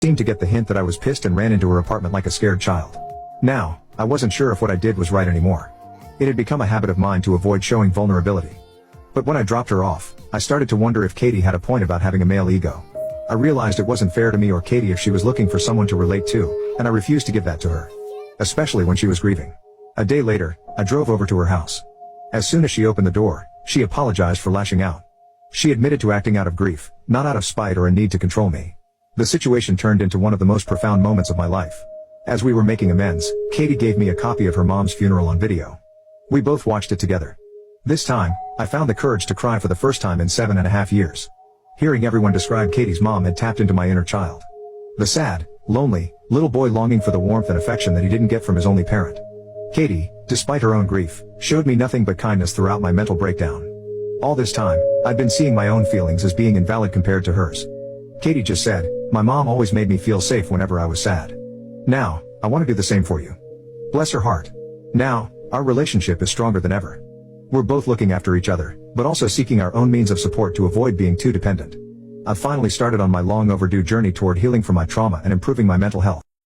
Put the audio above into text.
Seemed to get the hint that I was pissed and ran into her apartment like a scared child. Now, I wasn't sure if what I did was right anymore. It had become a habit of mine to avoid showing vulnerability. But when I dropped her off, I started to wonder if Katie had a point about having a male ego. I realized it wasn't fair to me or Katie if she was looking for someone to relate to, and I refused to give that to her. Especially when she was grieving. A day later, I drove over to her house. As soon as she opened the door, she apologized for lashing out. She admitted to acting out of grief, not out of spite or a need to control me. The situation turned into one of the most profound moments of my life. As we were making amends, Katie gave me a copy of her mom's funeral on video. We both watched it together. This time, I found the courage to cry for the first time in 7.5 years. Hearing everyone describe Katie's mom had tapped into my inner child. The sad, lonely, little boy longing for the warmth and affection that he didn't get from his only parent. Katie, despite her own grief, showed me nothing but kindness throughout my mental breakdown. All this time, I'd been seeing my own feelings as being invalid compared to hers. Katie just said, "My mom always made me feel safe whenever I was sad. Now, I want to do the same for you." Bless her heart. Now, our relationship is stronger than ever. We're both looking after each other, but also seeking our own means of support to avoid being too dependent. I've finally started on my long overdue journey toward healing from my trauma and improving my mental health.